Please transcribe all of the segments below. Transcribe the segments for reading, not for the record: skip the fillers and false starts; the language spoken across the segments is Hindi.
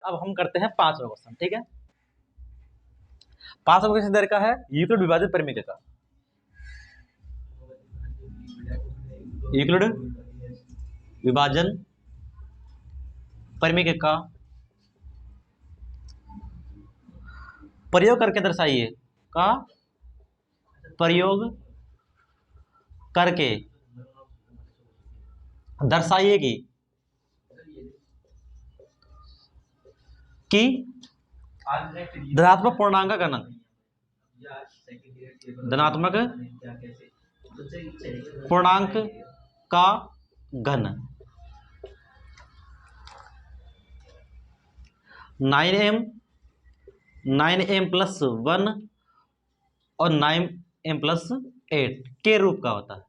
अब हम करते हैं 5वां क्वेश्चन। ठीक है, 5वां क्वेश्चन दर का है यूक्लिड विभाजित परिमेय का। यूक्लिड विभाजन परिमेय का प्रयोग करके दर्शाइए, का प्रयोग करके दर्शाइए कि धनात्मक पूर्णांक का घन, धनात्मक पूर्णांक का घन 9m प्लस 1 और 9m प्लस 8 के रूप का होता है,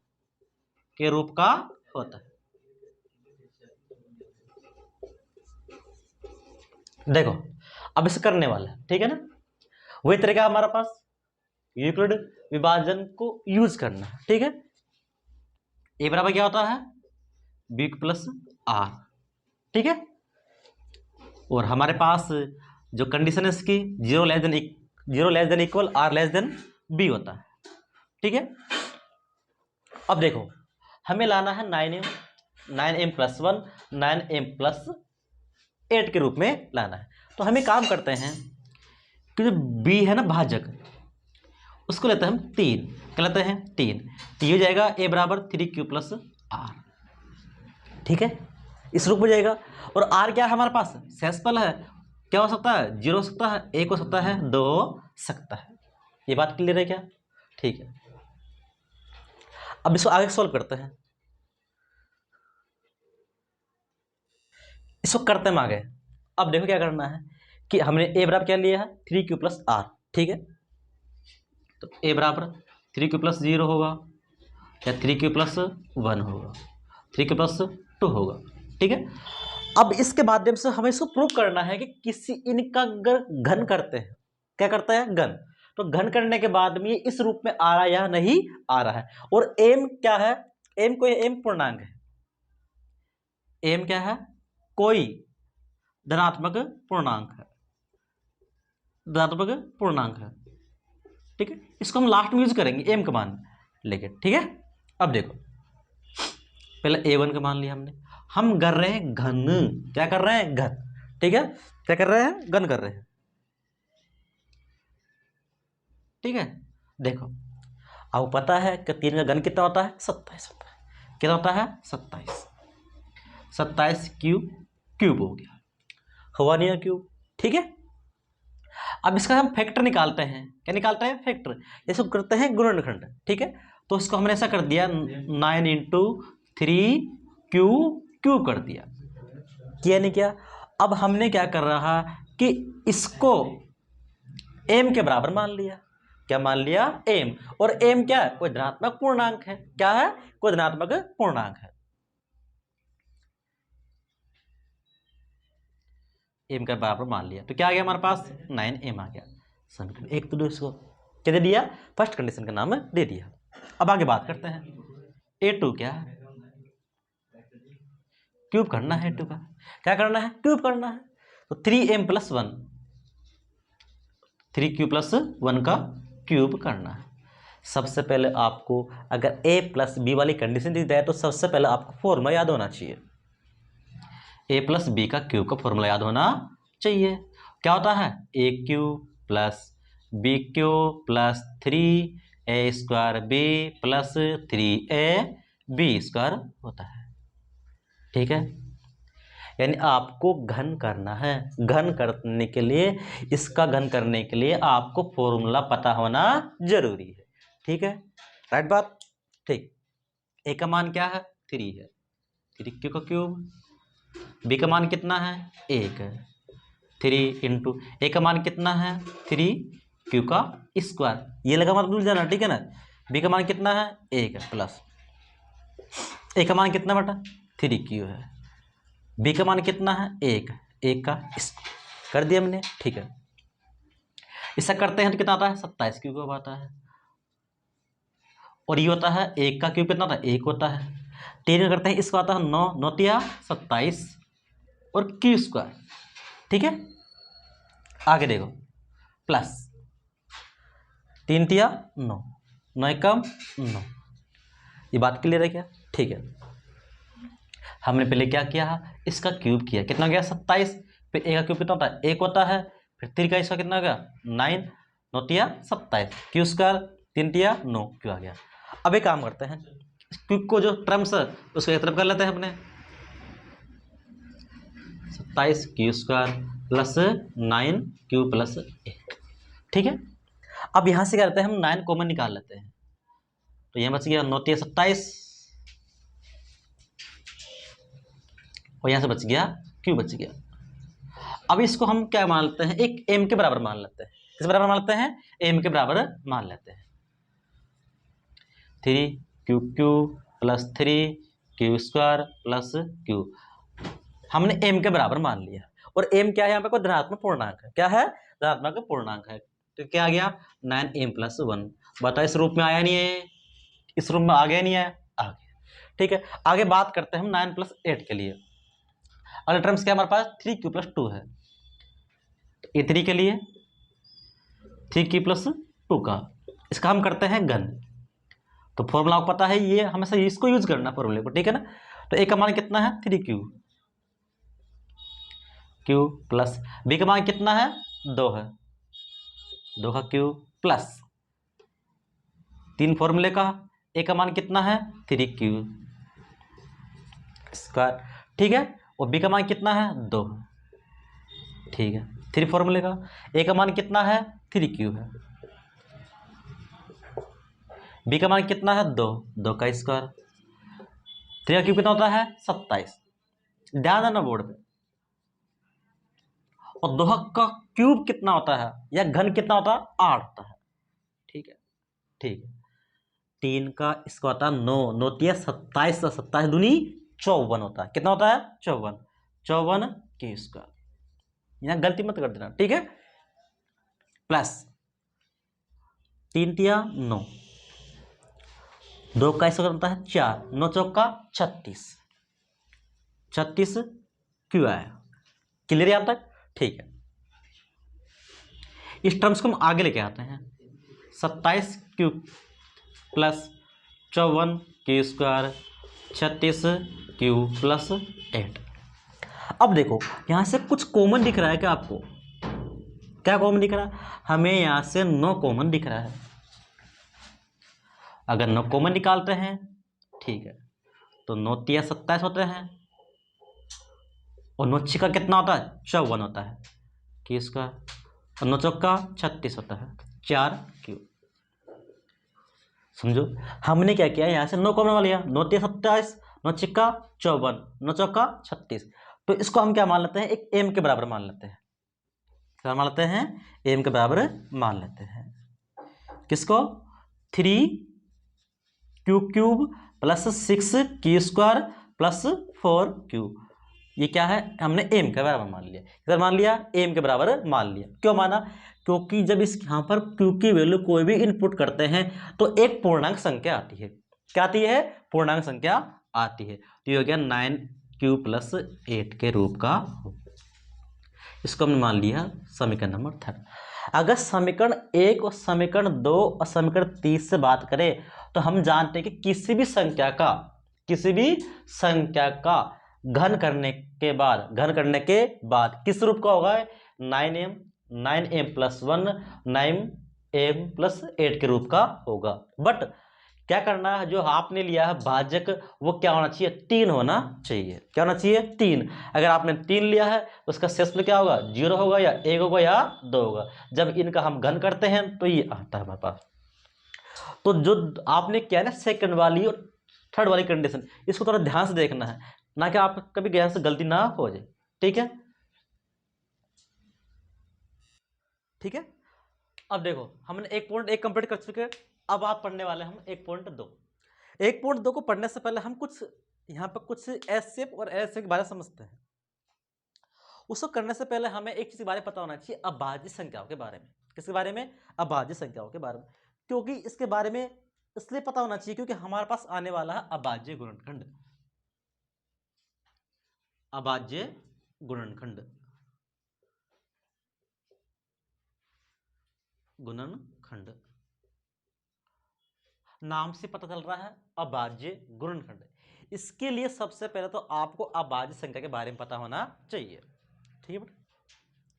के रूप का होता है। देखो अब इसे करने वाला है, ठीक है ना, वही तरीका हमारे पास यूक्लिड विभाजन को यूज करना है। ठीक है, ए बराबर क्या होता है, बी प्लस आर। ठीक है, और हमारे पास जो कंडीशन है इसकी 0 less than equal or less than B होता है। ठीक है, अब देखो हमें लाना है 9m प्लस 1 9m प्लस 8 के रूप में लाना है। तो हमें काम करते हैं कि जो b है ना भाजक, उसको लेते हैं हम 3, क्या लेते हैं 3, तो ये हो जाएगा a बराबर 3q प्लस आर। ठीक है, इस रूप में जाएगा। और r क्या है हमारे पास, शेषफल है, क्या हो सकता है 0 हो सकता है, 1 हो सकता है, 2 हो सकता है। ये बात क्लियर है क्या? ठीक है, अब इसको आगे सॉल्व करते हैं। इसको करते हम आगे। अब देखो क्या करना है कि हमने a बराबर क्या लिया है 3q प्लस आर। ठीक है, तो a बराबर 3q प्लस 0 होगा या 3q प्लस 1 होगा, 3q प्लस 2 होगा। ठीक है, अब इसके माध्यम से हमें इसको प्रूव करना है कि किसी इनका घन करते हैं, क्या करता है घन, तो घन करने के बाद में ये इस रूप में आ रहा है या नहीं आ रहा है। और m क्या है, m कोई m पूर्णांक है, m क्या है, कोई धनात्मक पूर्णांक है, धनात्मक पूर्णांक है। ठीक है, इसको हम लास्ट में यूज करेंगे m का मान लेके। ठीक है, अब देखो पहले a1 का मान लिया हमने, हम कर रहे हैं घन, क्या कर रहे हैं घन। ठीक है, क्या कर रहे हैं, घन कर रहे हैं। ठीक है, देखो अब पता है कि 3 का घन कितना होता है 27 होता है, कितना होता है 27 क्यूब हो गया, हुआ नहीं है क्यूब। ठीक है, अब इसका हम फैक्टर निकालते हैं, क्या निकालते हैं फैक्टर, इसको करते हैं गुणनखंड। ठीक है, तो इसको हमने ऐसा कर दिया 9 इंटू 3 क्यूब कर दिया, किया नहीं किया। अब हमने क्या कर रहा कि इसको m के बराबर मान लिया, क्या मान लिया m, और m क्या है, कोई धनात्मक पूर्णांक है, क्या है, कोई धनात्मक पूर्णांक है। m का बराबर मान लिया तो क्या आ गया हमारे पास 9m आ गया। समीकरण 1 तो इसको क्या दे दिया, फर्स्ट कंडीशन का नाम दे दिया। अब आगे बात करते हैं a2 क्या है, क्यूब करना है a2 का, क्या करना है क्यूब करना है। तो 3m प्लस 1, 3q प्लस 1 का क्यूब करना है। सबसे पहले आपको अगर a प्लस बी वाली कंडीशन दी जाए तो सबसे पहले आपको फॉर्मूला याद होना चाहिए, a प्लस बी का क्यूब का फॉर्मूला याद होना चाहिए। क्या होता है a cube plus B cube plus 3a² b plus 3ab² होता है। ठीक है, यानी आपको घन करना है, घन करने के लिए, इसका घन करने के लिए आपको फॉर्मूला पता होना जरूरी है। ठीक है, राइट बात। ठीक, ए का मान क्या है 3 है, 3q का क्यूब, बी का मान कितना है 1 है, 3 इंटू ए का मान कितना है 3q का स्क्वायर, ये लगा मत भूल जाना। ठीक है ना, बी का मान कितना है 1 है प्लस ए का मान कितना बेटा 3q है, बी का मान कितना है 1 का कर दिया हमने। ठीक है, ऐसा करते हैं तो कितना आता है 27 क्यूब आता है, और ये होता है 1 का क्यूब कितना होता है 1 होता है। 3 करते हैं इसका आता है 9 9 तिया 27 और क्यू स्क्वायर, ठीक है, आगे देखो प्लस 3 तिया 9, 9 एकम 9। ये बात क्लियर है क्या? ठीक है, हमने पहले क्या किया, इसका क्यूब किया, कितना गया 27, फिर ए का क्यूब कितना होता है 1 होता है, फिर 3 का इसका कितना हो गया 9, 9 तिया 27, क्यू स्क्वायर 3 तिया 9, क्यों आ गया। अब एक काम करते हैं, क्यूब को जो टर्म्स है उसको एक तरफ कर लेते हैं अपने, 27 Q square plus 9 Q plus 1, ठीक है। अब यहां से क्या करते हैं हम 9 कॉमन निकाल लेते हैं, तो यहां बच गया 9 तिया 27 और यहां से बच गया क्यू बच गया। अब इसको हम क्या मान लेते हैं, एक एम के बराबर मान लेते हैं, किस बराबर मान लेते हैं, एम के बराबर मान लेते हैं। 3 Q Q plus 3 Q square plus Q, हमने एम के बराबर मान लिया, और एम क्या है यहाँ पे, कोई धनात्मक पूर्णांक है, क्या है धनात्मक पूर्णांक है, तो क्या आ गया 9m + 1। बताओ इस रूप में आया नहीं है, इस रूप में आ गया नहीं है, आ गया, ठीक है। आगे बात करते हैं हम 9 + 8 के लिए, अगले टर्म्स क्या हमारे पास 3q + 2 है, तो ए3 के लिए 3q + 2 का, इसका हम करते हैं घन, तो फॉर्मूला आपको पता है, ये हमेशा इसको यूज करना फॉर्मूले को, ठीक है ना। तो ए का मान कितना है 3q, q प्लस बी का मान कितना है 2 है, 2 का क्यू प्लस 3 फॉर्मूले का, ए का मान कितना है 3q स्क्वायर, ठीक है, और बी का मान कितना है 2, ठीक है, 3 फॉर्मूले का, ए का मान कितना है 3q है, बी का मान कितना है 2, 2 का स्क्वायर, 3 का क्यूब कितना होता है 27, ध्यान देना बोर्ड पे, और 2 का क्यूब कितना होता है या घन कितना होता है 8 होता है, ठीक है, ठीक है। 3 का इसका होता है 9, 9 तिया 27, 27 दूनी 54 होता है, कितना होता है 54, 54 के स्क्वायर, यहां गलती मत कर देना, ठीक है, प्लस 3 तिया 9, 2 का स्क्वायर होता है 4, 9 चौका 36, 36 क्यों आया, क्लियर यहां तक, ठीक है। इस टर्म्स को हम आगे लेके आते हैं, 27 cube plus 54 Q square 36 Q plus 8। अब देखो यहां से कुछ कॉमन दिख रहा है क्या आपको, क्या कॉमन दिख रहा है, हमें यहां से 9 कॉमन दिख रहा है, अगर 9 कॉमन निकालते हैं, ठीक है, तो 9 तिया 27 होते हैं, और 9 छिका कितना होता है 54 होता है क्यू स्क्वायर, और 9 चौका 36 होता है 4 क्यू। समझो हमने क्या किया, यहां से 9 कॉमन लिया, 9 तिया 27, 9 छिक्का 54, 9 चौका 36, तो इसको हम क्या मान लेते हैं, एक एम के बराबर मान लेते हैं, क्या मान लेते हैं, एम के बराबर मान लेते हैं, किसको 3q cube plus 6q square plus 4q, ये क्या है, हमने एम के बराबर मान लिया, किधर मान लिया, एम के बराबर मान लिया, क्यों माना, क्योंकि जब इस यहाँ पर q की वैल्यू कोई भी इनपुट करते हैं तो एक पूर्णांक संख्या आती है, क्या आती है, पूर्णांक संख्या आती है, तो ये हो गया 9q + 8 के रूप का, इसको हमने मान लिया समीकरण नंबर 3। अगर समीकरण 1 और समीकरण 2 और समीकरण 3 से बात करें तो हम जानते हैं कि किसी भी संख्या का घन करने के बाद किस रूप का होगा, 9m + 1 9m + 8 के रूप का होगा। बट क्या करना है, जो आपने लिया है भाजक वो क्या होना चाहिए, 3 होना चाहिए, क्या होना चाहिए 3। अगर आपने 3 लिया है तो उसका शेष में क्या होगा 0 होगा या 1 होगा या 2 होगा, जब इनका हम घन करते हैं तो ये आता है हमारे पास। तो जो आपने क्या है ना सेकंड वाली और थर्ड वाली कंडीशन, इसको थोड़ा ध्यान से देखना है, ना कि आप कभी ज्ञान से गलती ना हो जाए, ठीक है, ठीक है। अब देखो हमने 1.1 कंप्लीट कर चुके हैं, अब आप पढ़ने वाले हम 1.2। 1.2 को पढ़ने से पहले हम कुछ यहाँ पर कुछ एस शेप और एस शेप के बारे में समझते हैं। उसको करने से पहले हमें एक चीज के बारे में पता होना चाहिए, अभाज्य संख्याओं के बारे में। किसके बारे में, अभाज्य संख्याओं के बारे में, क्योंकि इसके बारे में इसलिए पता होना चाहिए क्योंकि हमारे पास आने वाला है अभाज्य गुणनखंड। अभाज्य गुणनखंड गुणनखंड। नाम से पता चल रहा है अभाज्य गुणनखंड। इसके लिए सबसे पहले तो आपको अभाज्य संख्या के बारे में पता होना चाहिए। ठीक है,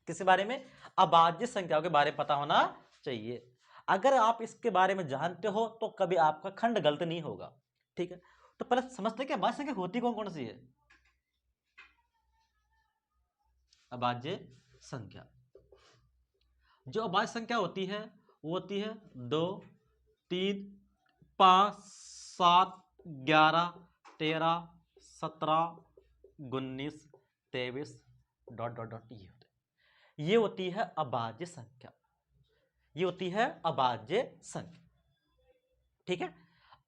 किसके बारे में? अभाज्य संख्याओं के बारे में पता होना चाहिए। अगर आप इसके बारे में जानते हो तो कभी आपका खंड गलत नहीं होगा। ठीक है, तो पहले समझते हैं कि अभाज्य संख्या होती कौन कौन सी है। अभाज्य संख्या, जो अभाज्य संख्या होती है वो होती है 2, 3, 5, 7, 11, 13, 17, 19, 23 ... ये होती है अभाज्य संख्या। ये होती है अभाज्य संख्या। ठीक है,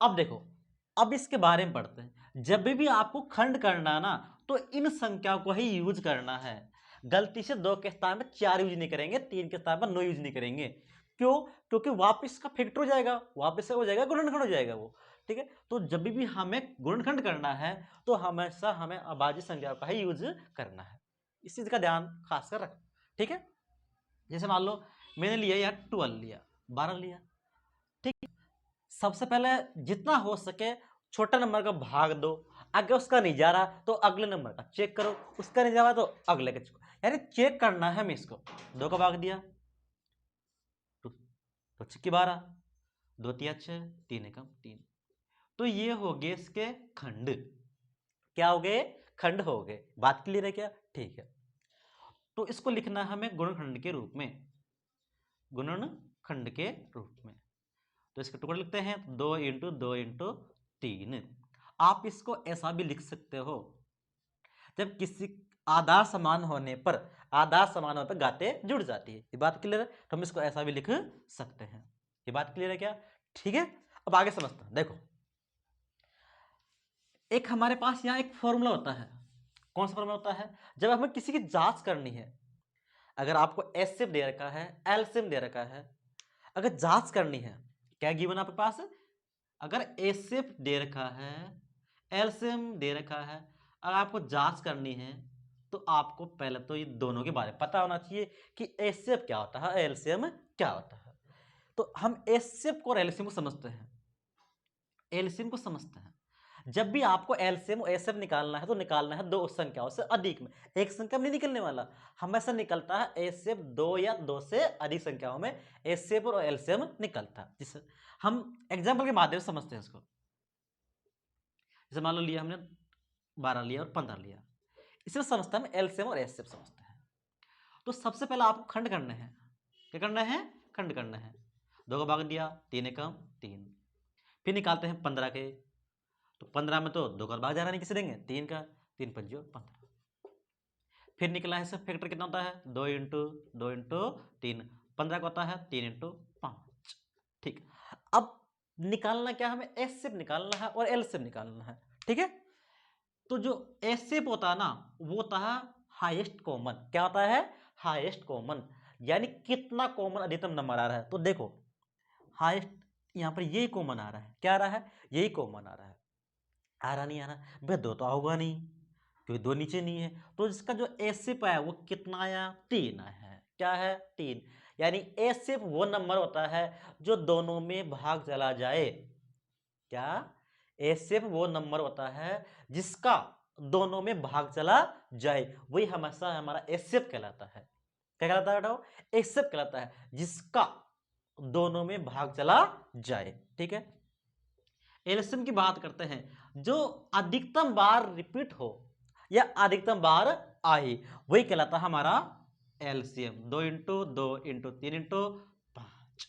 अब देखो, अब इसके बारे में पढ़ते हैं। जब भी आपको खंड करना ना तो इन संख्याओं को ही यूज करना है। गलती से 2 के स्थान पर 4 यूज नहीं करेंगे, 3 के स्थान पर 9 यूज नहीं करेंगे। क्यों? क्योंकि वापस का फैक्टर हो जाएगा, वापस से हो जाएगा गुणनखंड हो जाएगा वो। ठीक है, तो जब भी हमें गुणनखंड करना है तो हमेशा हमें अभाज्य संख्या का ही यूज करना है। इस चीज का ध्यान खासकर रख। ठीक है, जैसे मान लो मैंने लिया यार 12 लिया, 12 लिया। ठीक, सबसे पहले जितना हो सके छोटा नंबर का भाग दो। अगर उसका नहीं जा रहा तो अगले नंबर का चेक करो, उसका नहीं जा रहा तो अगले का चेक। यानी चेक करना है हमें इसको। 2 का भाग दिया तो 6 की 12, 2 तिया 6, 3 एकम 3। तो ये हो गए इसके खंड। क्या हो गए? खंड हो गए। बात क्लियर है क्या? ठीक है, तो इसको लिखना है हमें गुणनखंड के रूप में, गुणनखंड के रूप में। तो इसके टुकड़े लिखते हैं 2 × 2 × 3। आप इसको ऐसा भी लिख सकते हो, जब किसी आधार समान होने पर घातें जुड़ जाती है। ये बात क्लियर है? तो हम इसको ऐसा भी लिख सकते हैं। ये बात क्लियर है क्या? ठीक है, अब आगे समझते हैं। देखो, एक हमारे पास यहां एक फॉर्मूला होता है। कौन सा फॉर्मूला होता है? जब हमें किसी की जांच करनी है, अगर आपको एचसीएफ दे रखा है, एलसीएम दे रखा है, अगर जांच करनी है, क्या गिवन आपके पास? अगर एचसीएफ दे रखा है, एलसीएम दे रखा है, अगर आपको जांच करनी है तो आपको पहले तो ये दोनों के बारे में पता होना चाहिए कि एचसीएफ क्या होता है, एलसीएम क्या होता है। तो हम एचसीएफ को और एलसीएम को समझते हैं, एलसीएम को समझते हैं। जब भी आपको एलसीएम और एचसीएफ निकालना है तो निकालना है 2 संख्याओं से अधिक में, एक संख्या में नहीं निकलने वाला। हमेशा निकलता है एचसीएफ 2 या 2 से अधिक संख्याओं में एचसीएफ और एलसीएम निकलता है। जिसे हम एग्जाम्पल के माध्यम से समझते हैं इसको। जैसे मान लो लिया हमने 12 लिया और 15 लिया, इसे समझते हैं हम एलसीएम और एचसीएफ समझते हैं। तो सबसे पहले आपको खंड करना है। क्या करना है? खंड करना है। 2 का भाग दिया, 3 एकम 3। फिर निकालते हैं 15 के, तो 15 में तो 2 का भाग जा रहा नहीं, किसे देंगे? 3 का, 3 पंजो 15। फिर निकला है सब फैक्टर कितना होता है? 2 × 2 × 3, 15 का होता है 3 × 5। ठीक, अब निकालना क्या हमें? एचसीएफ निकालना है और एलसीएम निकालना है। ठीक है, तो जो एचसीएफ होता है ना वो होता है हाईएस्ट कॉमन। क्या होता है? हाईएस्ट कॉमन, यानी कितना कॉमन अधिकतम नंबर आ रहा है। तो देखो हाईएस्ट यहां पर यही कॉमन आ रहा है। क्या आ रहा है? यही कॉमन आ रहा है। आ रहा नहीं आ रहा? भाई 2 तो होगा नहीं क्योंकि 2 नीचे नहीं है। तो इसका जो एचसीएफ आया वो कितना आया? 3 आया है। क्या है? 3। यानी एचसीएफ वो नंबर होता है जो दोनों में भाग चला जाए। क्या? एचसीएफ वो नंबर होता है जिसका दोनों में भाग चला जाए, वही हमेशा हमारा एचसीएफ कहलाता है। क्या कहलाता है बेटा? एचसीएफ कहलाता है जिसका दोनों में भाग चला जाए। ठीक है, एलसीएम की बात करते हैं, जो अधिकतम बार रिपीट हो या अधिकतम बार आए वही कहलाता है हमारा एलसीएम। 2 × 2 × 3 × 5,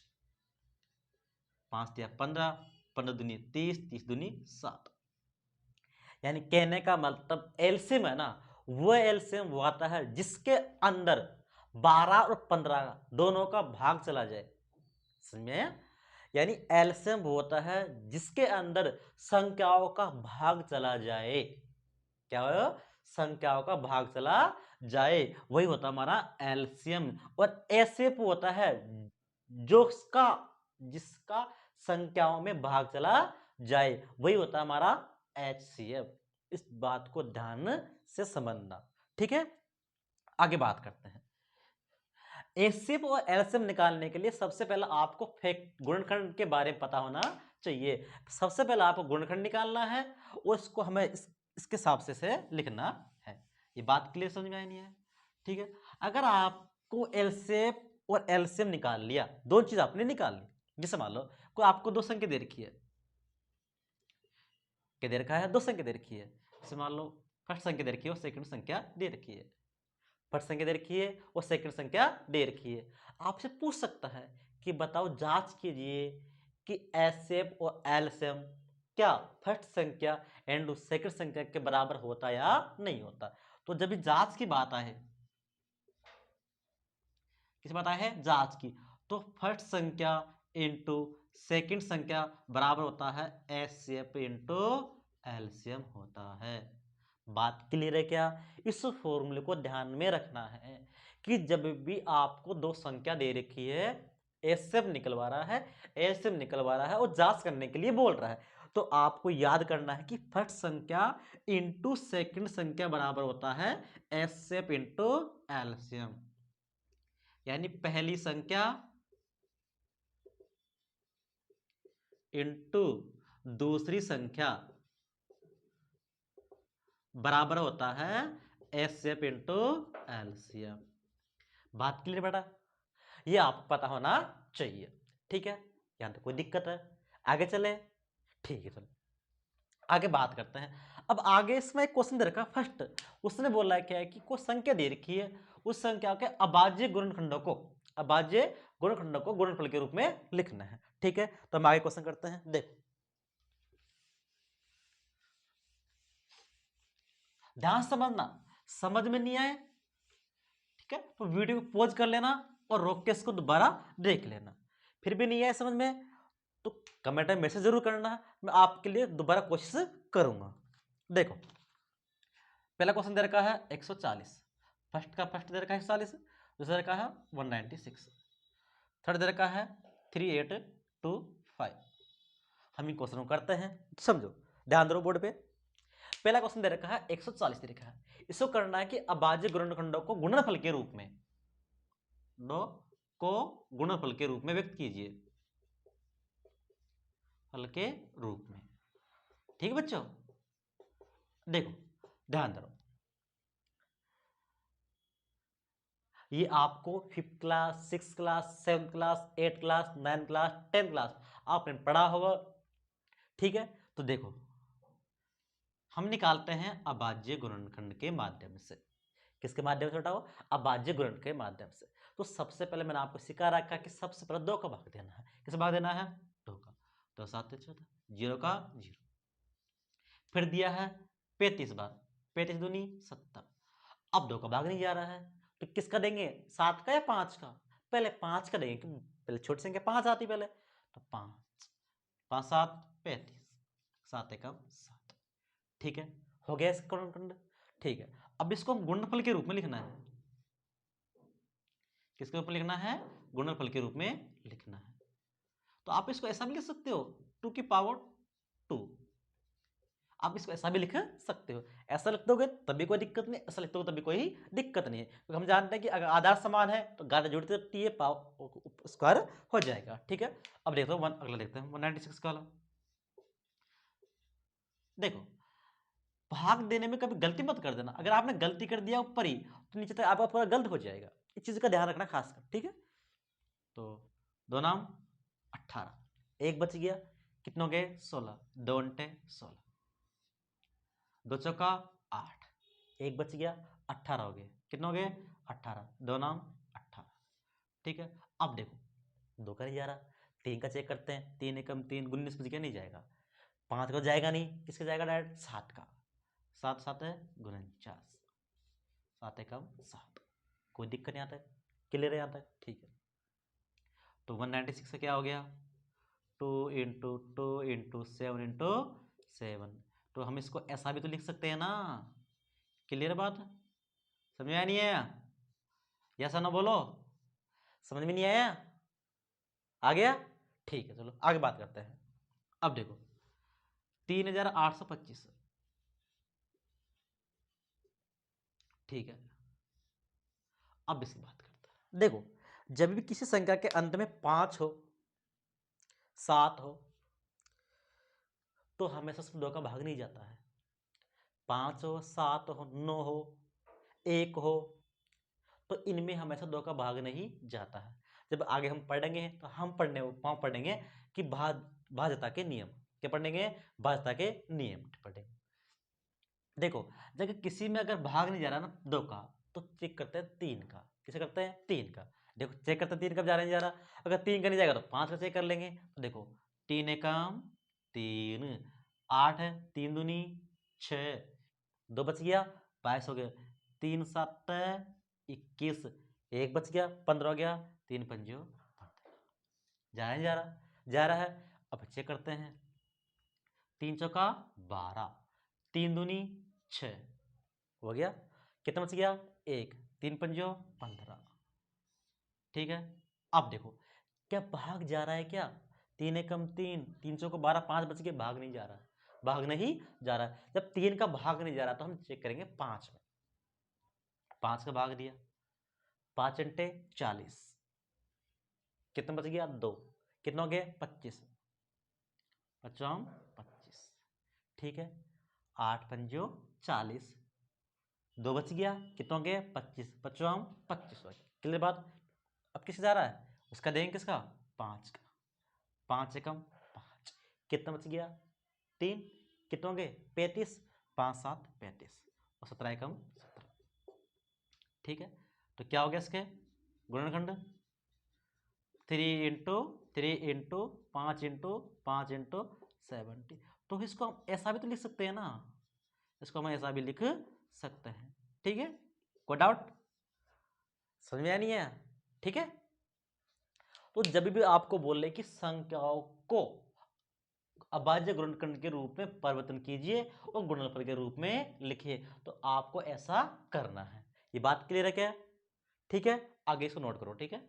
5 दिया 15, 15 दूनी 30, 30 दूनी 7। यानी कहने का मतलब एलसीएम है ना, वो एलसीएम वो आता है जिसके अंदर 12 और 15 दोनों का भाग चला जाए। समझे? यानी एलसीएम वो होता है जिसके अंदर संख्याओं का भाग चला जाए। क्या हो? संख्याओं का भाग चला जाए, वही होता हमारा एलसीएम। और एचसीएफ होता है जो जिसका संख्याओं में भाग चला जाए, वही होता है हमारा एचसीएफ। इस बात को ध्यान से समझना। ठीक है, आगे बात करते हैं। एचसीएफ और एलसीएम निकालने के लिए सबसे पहले आपको गुणनखंड के बारे में पता होना चाहिए। सबसे पहले आपको गुणनखंड निकालना है और इसको हमें इसके हिसाब से लिखना है। ये बात क्लियर समझ में आई नहीं है? ठीक है। अगर आपको एलसीएफ और एलसीएम निकाल लिया, दो चीज आपने निकाल ली, जैसे मान लो कोई आपको दो संख्या दे रखी है, क्या दे रखा है? दो संख्या दे रखी है। जैसे मान लो फर्स्ट संख्या दे रखी है और सेकंड संख्या दे रखी है, फर्स्ट संख्या दे रखी है और सेकंड संख्या दे रखी है। आपसे पूछ सकता है कि बताओ, जांच कीजिए कि एचसीएफ और एलसीएम क्या फर्स्ट संख्या एंड सेकंड संख्या के बराबर होता या नहीं होता। तो जब भी जांच की बात आए, किस बात आए है? जांच की, तो फर्स्ट संख्या इंटू सेकंड संख्या बराबर होता है एचसीएफ इंटू एलसीएम होता है। बात क्लियर है क्या? इस फॉर्मूले को ध्यान में रखना है कि जब भी आपको दो संख्या दे रखी है, एचसीएफ निकलवा रहा है, एलसीएम निकलवा रहा है और जांच करने के लिए बोल रहा है, तो आपको याद करना है कि फर्स्ट संख्या इंटू सेकंड संख्या बराबर होता है एचसीएफ इंटू एलसीएम। यानी पहली संख्या इंटू दूसरी संख्या बराबर होता है एचसीएफ इंटू एलसीएम। बात क्लियर बेटा? ये आपको पता होना चाहिए। ठीक है, यहां तो कोई दिक्कत है? आगे चले? ठीक है, चलो आगे बात करते हैं। अब आगे इसमें एक क्वेश्चन दे रखा है फर्स्ट, उसने बोला है क्या है कि कोई संख्या दे रखी है, उस संख्या के अभाज्य गुणनखंडों को, अभाज्य गुणनखंडों को गुणनफल के रूप में लिखना है। ठीक है, तो हम आगे क्वेश्चन करते हैं। देखो ध्यान समझना, समझ में नहीं आए ठीक है तो वीडियो को पॉज कर लेना और रोक के इसको दोबारा देख लेना। फिर भी नहीं आए समझ में तो कमेंट में मैसेज जरूर करना, मैं आपके लिए दोबारा कोशिश करूंगा। देखो पहला क्वेश्चन दे रखा है 140, फर्स्ट का फर्स्ट दे रखा है 140, दूसरा का है 196, थर्ड दे रखा है 3825। हम इन क्वेश्चन को करते हैं, समझो ध्यान दो बोर्ड पे। पहला क्वेश्चन दे रखा है 140 दे रखा है, इसको करना है कि अभाज्य गुणनखंडों को गुणनफल के रूप में, दो को गुणनफल के रूप में व्यक्त कीजिए, फल के रूप में। ठीक है बच्चों, देखो ध्यान दो, ये आपको 5th class 6th class 7th class 8th class 9th class 10th class आपने पढ़ा होगा। ठीक है, तो देखो हम निकालते हैं अभाज्य गुणनखंड के माध्यम से। किसके माध्यम से बताओ? अभाज्य गुणन के माध्यम से। तो सबसे पहले मैंने आपको सिखा रखा कि सबसे पहले 2 का भाग देना है। किस भाग देना है? 2 का। तो 7 14, 0 का 0। फिर दिया है 35 बार, 35 दूनी 70। अब 2 का भाग नहीं जा रहा है तो किसका देंगे? 7 का या 5 का? पहले 5 का देंगे, पहले छोटी संख्या 5 आती पहले, तो 5 5 7 35, 7 एकम 7। ठीक है, हो गया इसका गुणनखंड। ठीक है, अब इसको हम गुणनफल के रूप में लिखना है। किसके रूप में लिखना है? गुणनफल के रूप में लिखना है। तो आप इसको ऐसा भी लिख सकते हो 2 की पावर 2, आप इसको ऐसा भी लिख सकते हो। ऐसा लिख दोगे तभी कोई दिक्कत नहीं, ऐसा लिख दोगे तभी कोई दिक्कत नहीं है, क्योंकि हम जानते हैं कि अगर आधार समान है तो गाढ़ा जोड़ते टी है पावर स्क्वायर हो जाएगा। ठीक है, अब देखो अगला देखते हैं 196 का वाला। देखो भाग देने में कभी गलती मत कर देना, अगर आपने गलती कर दिया ऊपर ही तो नीचे तक आपका पूरा गलत हो जाएगा, इस चीज का ध्यान रखना खासकर। ठीक है, तो 2 नाम 18, एक बच गया, कितने हो गए? 16, 2 अंटे 16, 2 चौका 8, एक बच गया, 18 हो गए, कितने हो गए? 18, 2 नाम 18। ठीक है, अब देखो 2 का नहीं जा रहा, 3 का चेक करते हैं, 3 एकम 3, 19 बच गया, नहीं जाएगा। 5 का जाएगा नहीं, किसका जाएगा? डायरेक्ट 7 का, 7 7 है 49, 7 एकम 7, कोई दिक्कत नहीं आता है, क्लियर है यहाँ तक? ठीक है, तो 196 का क्या हो गया? 2 इंटू 2 इंटू 7 इंटू 7। तो हम इसको ऐसा भी तो लिख सकते हैं ना। क्लियर बात? समझ में आया नहीं आया? यस ना बोलो, समझ में नहीं आया? आ गया? ठीक है, चलो आगे बात करते हैं। अब देखो 3825, ठीक है, अब इसकी बात करते हैं। देखो जब भी किसी संख्या के अंत में 5 हो, 7 हो, तो हमेशा उसमें 2 का भाग नहीं जाता है। 5 हो, 7 हो, 9 हो, 1 हो, तो इनमें हमेशा 2 का भाग नहीं जाता है। जब आगे हम पढ़ेंगे तो हम पढ़ेंगे कि भाज्यता के नियम। क्या पढ़ेंगे? भाज्यता के नियम पढ़ेंगे। देखो, जब किसी में अगर भाग नहीं जा रहा ना 2 का, तो चेक करते हैं 3 का। किसे करते हैं? 3 का। देखो चेक करते हैं 3 कब जा रहा है, नहीं जा रहा। अगर 3 का नहीं जाएगा तो 5 का चेक कर लेंगे। तो देखो 3 एकम 3, 8 है, 3 दूनी 6, 2 बच गया, 22 हो गया, 3 7 21, 1 बच गया, 15 हो गया, 3 पंजो 15। जा रहा है, नहीं जा रहा? जा रहा है। अब चेक करते हैं, 3 चौका 12, 3 दूनी 6, हो गया। कितना बच गया? 1, 3 पंजो 15। ठीक है। अब देखो क्या भाग जा रहा है क्या? 3 एकम 3, 3 चौको 12, 5 बच गए, भाग नहीं जा रहा। भाग नहीं जा रहा है। जब 3 का भाग नहीं जा रहा तो हम चेक करेंगे 5 में। 5 का भाग दिया, 5 अंटे 40, कितना बच गया? 2, कितना हो गया? 25, 25। ठीक है। 8 पंजो 40, 2 बच गया, कितना हो गया? 25, 25 हो गया। क्लियर बात? अब किससे जा रहा है? उसका देंगे किसका? 5 का। 5 एकम 5, कितना बच गया? 3, कितना हो गए? 35, 5 7 35, और 17 एकम 17। ठीक है। तो क्या हो गया इसके गुणनखंड? 3 × 5 × 5 × 70। इसको हम ऐसा भी तो लिख सकते हैं ना, इसको हम ऐसा भी लिख सकते हैं। ठीक है। कोई डाउट? समझ में आया नहीं आया? ठीक है। तो जब भी आपको बोले कि संख्याओं को अभाज्य गुणनखंड के रूप में परिवर्तन कीजिए और गुणनफल के रूप में लिखिए, तो आपको ऐसा करना है। ये बात क्लियर है क्या? ठीक है। आगे इसको नोट करो। ठीक है।